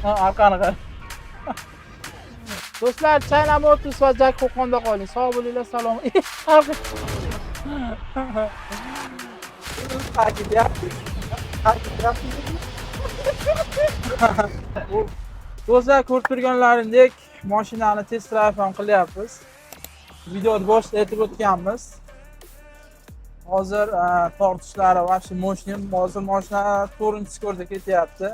Arqani qara. Do'stlar, China Motors va Jak Qo'qonda qoling. Sog' bo'linglar, salom. Do'stlar, ko'rib turganlaringdek mashinani test drive ham qilyapmiz. Videoni boshida aytib o'tganmiz. Hozir tortishlari va shu mashina, hozir mashina 4-sko'rda ketyapti.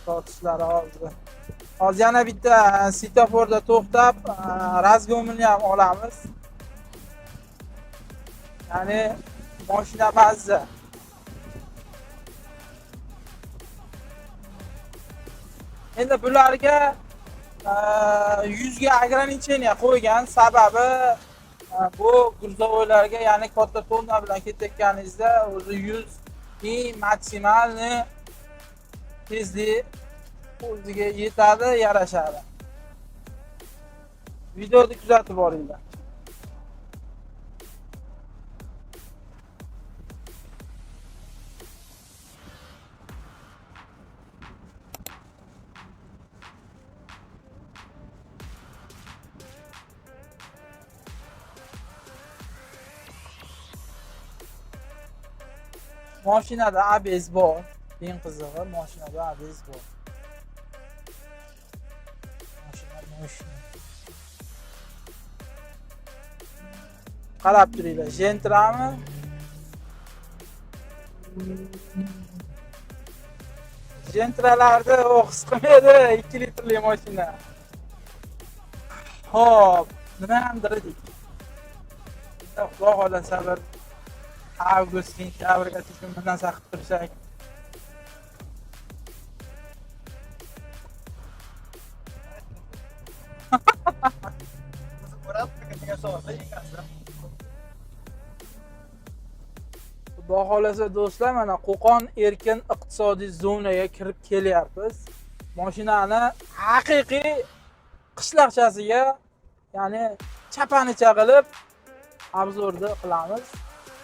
Tortishlari hozir yana bitta svetoforda to'xtab, razgomini ham olamiz. Ya'ni mashina mazza. Endi bularga 100 ga ограничение qo'ygan sababi bu gruzovoylarga, ya'ni katta tonna bilan ketayotganingizda o'zi 100 eng maksimalni tezlik o'ziga yetadi, yarashadi. Videoni kuzatib boringlar. Mashinada ABS bor. Eng qizig'i, mashinada ABS bor. Mashina. Qarab turinglar, Gentrami? Gentralarda his qilmaydi, 2 litrli mashina. Xo'p, nima ham dedik? Xudo xolasa bir avgust, sentyabrgacha shu bilan saqib tursak. Xudo xolasa do'stlar, mana Qo'qon erkin iqtisodiy zonaga kirib kelyapmiz. Mashinani haqiqiy qishloqchasiga, ya'ni chapanicha qilib obzorda qilamiz.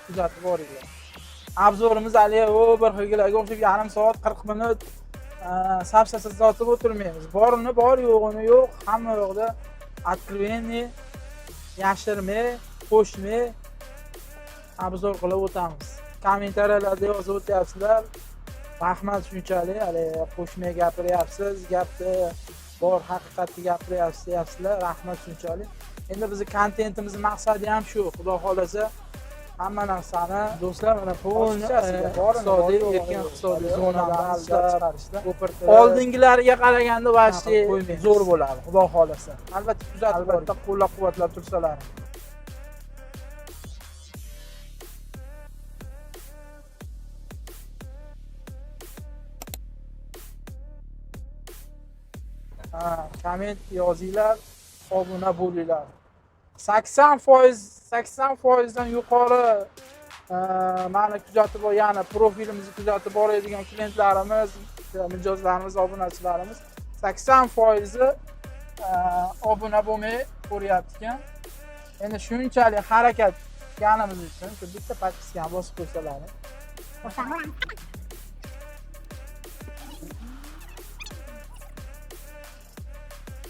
Kuzatib boringlar. Obzorimiz hali bir xillarga o'xshab yarim soat 40 minut safsasiz sotib o'tirmaymiz. Borini bor, yo'g'ini yo'q, hamma yoqda откровение, yashirmay, qo'shmay obzor qilib o'tamiz. Kommentariyalarda yozib o'tyapsizlar. Rahmat shunchalik, hali qo'shmay gapiryapsiz, gapni bor haqiqatni gapiryapsiz deyapsizlar. Rahmat shunchalik. Endi bizning kontentimizning maqsadi ham shu. Xudo xolasa hamma narsani do'stlar mana iqtisodiy erkin iqtisodiy zonadan chiqarishda oldingilariga qaraganda vashti zo'r bo'ladi, xudo xolasa. Albatta kuzatib borib, qo'llab-quvvatlab tursalar. Komment yozinglar, obuna bo'linglar. 80% dan yuqori mana kuzatib, ya'ni profilimizni kuzatib boradigan klientlarimiz, mijozlarimiz, obunachilarimiz 80% obuna bo'lmay ko'ryapti ekan. Endi shunchalik harakat qilganimiz uchun shu bitta podpiskani bosib qo'ysalar.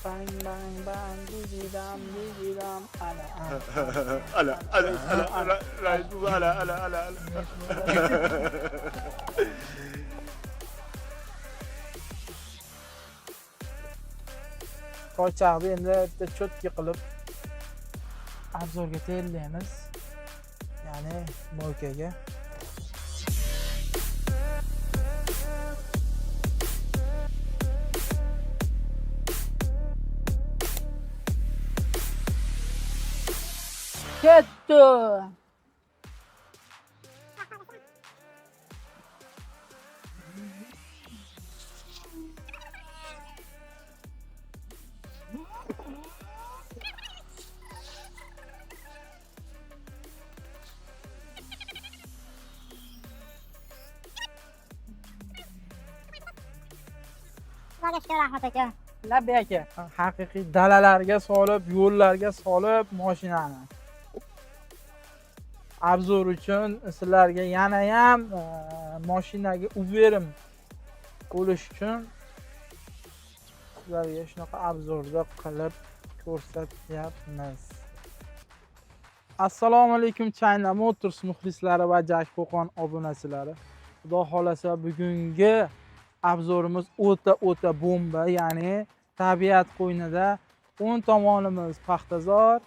Bang bang bang, digidam digidam, ala. Qo'chaqni endi bitta cho'tki qilib obzorga tayyorlaymiz. Ya'ni mo'kaga. Ketdi. Rahmat aka. Labbi aka, haqiqiy dalalarga solib, yo'llarga solib mashinani obzor uchun sizlarga yana ham mashinaga uverim bo'lish uchun sizlarga shunaqa obzorda qilib ko'rsatyapmiz. Assalomu alaykum China Motors muxlislari va Jak Qo'qon obunachilari. Xudo xolasa bugungi obzorimiz o'ta bomba, ya'ni tabiat qo'ynida o'ng tomonimiz paxtazor,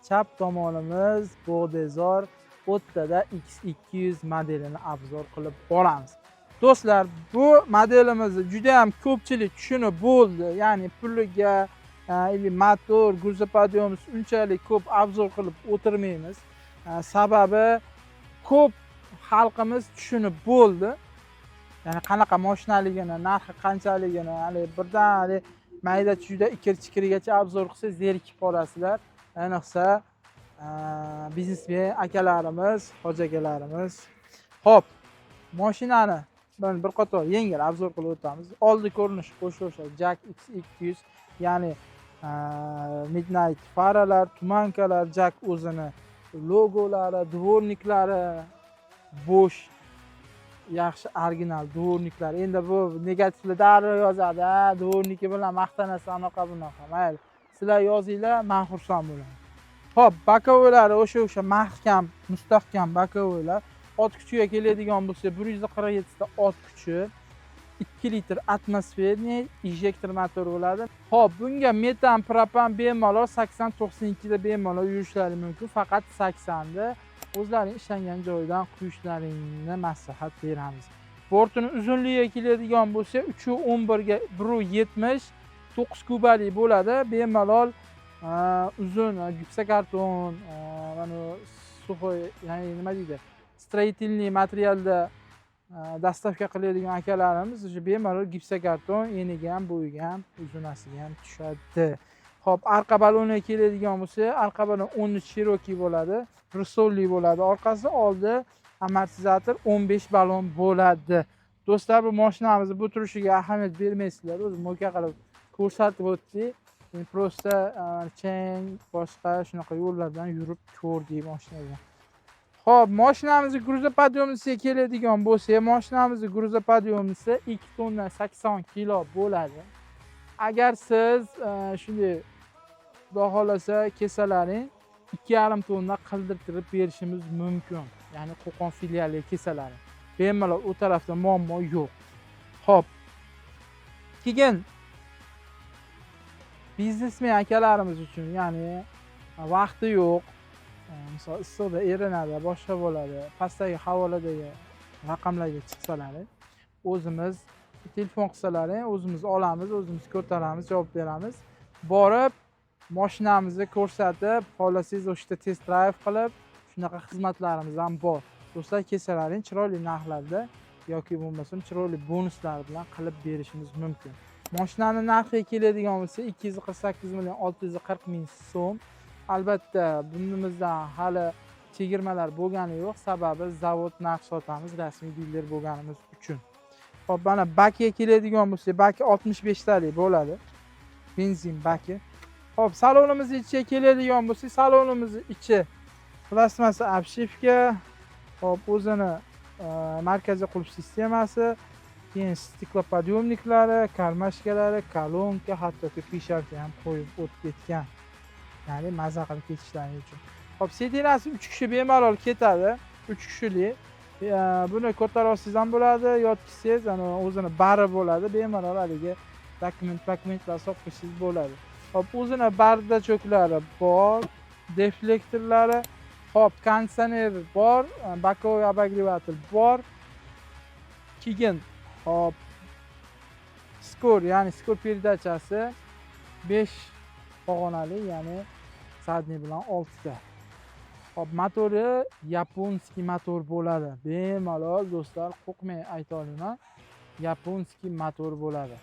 chap tomonimiz bug'doyzor o'ttada X200 modelini obzor qilib boramiz. Do'stlar, bu modelimizni juda ham ko'pchilik tushunib bo'ldi. Ya'ni puliga motor, gruzopodyomimiz unchalik ko'p obzor qilib o'tirmaymiz. Sababi ko'p xalqimiz tushunib bo'ldi. Ya'ni qanaqa mashinaligini, narxi qanchaligini, hali birdan mayda juda ikir-chikirigacha obzor qilsangiz zerikib qolasizlar. Ayniqsa biznesmen akalarimiz, hoji akalarimiz. Xo'p, mashinani bir qator yengil obzor qilib o'tamiz. Oldi ko'rinishi qo'shimcha Jak X200, ya'ni midnight faralar, tumankalar, Jak o'zini logolari, dvorniklari bo'sh, yaxshi original dvorniklar. Endi bu negativda darrov yozadi, dvorniki bilan maqtanasan, anaqa bunaqa. Mayli, sizlar yozinglar, men xursand bo'laman. Xo'p, bokovoylari o'sha mahkam, mustahkam bokovoylar. Ot kuchiga keladigan bo'lsa 147 ta ot kuchi, 2 litr atmosferniy injektor motor bo'ladi. Xo'p, bunga metan, propan bemalol 80-92 da bemalol yurishlari mumkin. Faqat 80 da o'zlaring ishlangan joyidan quyishlaringni maslahat beramiz. Bortining uzunligiga keladigan bo'lsa 3.11 ga 1.70 kubalik bo'ladi. Bemalol uzun gipsokarton, mana suxoy, ya'ni nima deydi? Stроительный materialda dastavka qiladigan akalarimiz o'sha bemalol gipsokarton eniga ham, bo'yiga ham, uzunasiga ham tushadi. Xo'p, arqa baloniga keladigan bo'lsa, arqa balon 13 Cherokee bo'ladi, risolli bo'ladi. Orqasi, oldi amortizator 15 balon bo'ladi. Do'stlar, bu mashinamizni bu turishiga ahamiyat bermaysizlar. O'zi mo'ka qilib ko'rsatib o'tdik. Prosta chang boshqa shunaqa yo'llardan yurib ko'rdik mashinani. Xo'p, mashinamizning gruzopodyomisiga keladigan bo'lsa, mashinamizning gruzopodyomisi 2 tonna 80 kilo bo'ladi. Agar siz shunday xudo xolasa kelsalaring 2,5 tonna qildirtirib berishimiz mumkin. Ya'ni Qo'qon filialiga kelsalaring. Bemalol u tarafda muammo yo'q. Xo'p. Keyin biznesmen akalarimiz uchun, ya'ni vaqti yo'q, misol issiqda erinadi, boshqa bo'ladi, pastdagi havoladagi raqamlarga chiqsalaring, o'zimiz telefon qilsalaring, o'zimiz olamiz, o'zimiz ko'taramiz, javob beramiz. Borib mashinamizni ko'rsatib, xohlasangiz o'shda test drive qilib, shunaqa xizmatlarimiz ham bor. Do'stlar, kelsalaring chiroyli narxlarda yoki bo'lmasam chiroyli bonuslar bilan qilib berishimiz mumkin. Mashinaning narxiga keladigan bo'lsa 248 million 640 ming so'm. Albatta, bundimizdan hali chegirmalar bo'lgani yo'q, sababi zavod narx sotamiz, rasmiy diler bo'lganimiz uchun. Xo'p, mana bakiga keladigan bo'lsa, baki 65 talik bo'ladi. Benzin baki. Xo'p, salonimizning ichiga keladigan bo'lsa, salonimizning ichi plastmassa obshivka, xo'p, o'zini markaziy qulf sistemasi, keyin stiklopodyomniklari, karmashkalari, kolonka, hattoki pisharka ham qo'yib o'tib ketgan. Ya'ni maza qilib ketishlaring uchun. Xo'p, sedirasi 3 kishi bemalol ketadi, 3 kishilik. Buni ko'tarib olsangiz ham bo'ladi, yotkisangiz, o'zini bari bo'ladi, bemalol haligi dokumentlar solib qo'ysangiz bo'ladi. Xo'p, o'zini barda cho'klari bor, deflektorlari, xo'p, konditsioner bor, bokovoy обогреватель bor. Keyin hop, skor, ya'ni skor perdachasi 5 pog'onali, ya'ni zadniy bilan 6 ta. Hop, motori yaponskiy motor bo'ladi. Bemalol do'stlar, qo'rqmay ayta olaman, yaponskiy motor bo'ladi.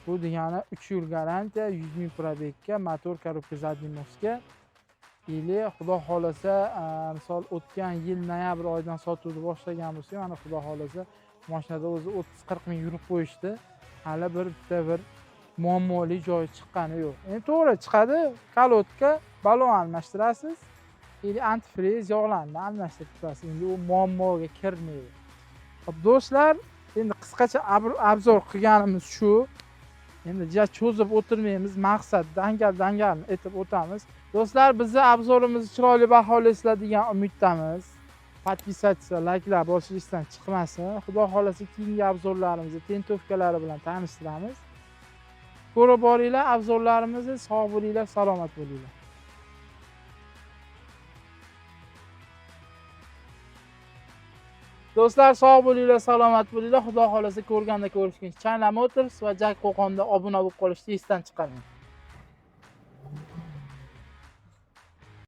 Bu degani 3 yil garantiya, 100 ming probegga, motor korobka zadniy moskga. Ili xudo xolasa, misol o'tgan yil noyabr oyidan sotuvni boshlagan bo'lsa, mana xudo xolasa mashinada o'zi 30-40 ming yurib qo'yishdi. Hali bitta bir muammoli joyi chiqqani yo'q. Endi to'g'ri chiqadi, kalotka, balon almashtirasiz, ili antifriz yog'larni almashtirib turasiz. Endi u muammoga kirmaydi. Hop, do'stlar, Endi qisqacha obzor qilganimiz shu. Endi juda cho'zib o'tirmaymiz, maqsad dangal aytib o'tamiz. Do'stlar, bizni obzorimizni chiroyli baholaysizlar degan umiddamiz. Podpisatsiya, layklar bosishdan chiqmasin. Xudo xolasa keyingi obzorlarimizni tentovkalari bilan tanishtiramiz. Ko'rib boringlar obzorlarimizni, sog' bo'linglar, salomat bo'linglar. Do'stlar, sog' bo'linglar, salomat bo'linglar. Xudo xolasa ko'rganda ko'rishguncha. Chayna Motors va Jak Qo'qonda obuna bo'lib qolishni esdan chiqarmang.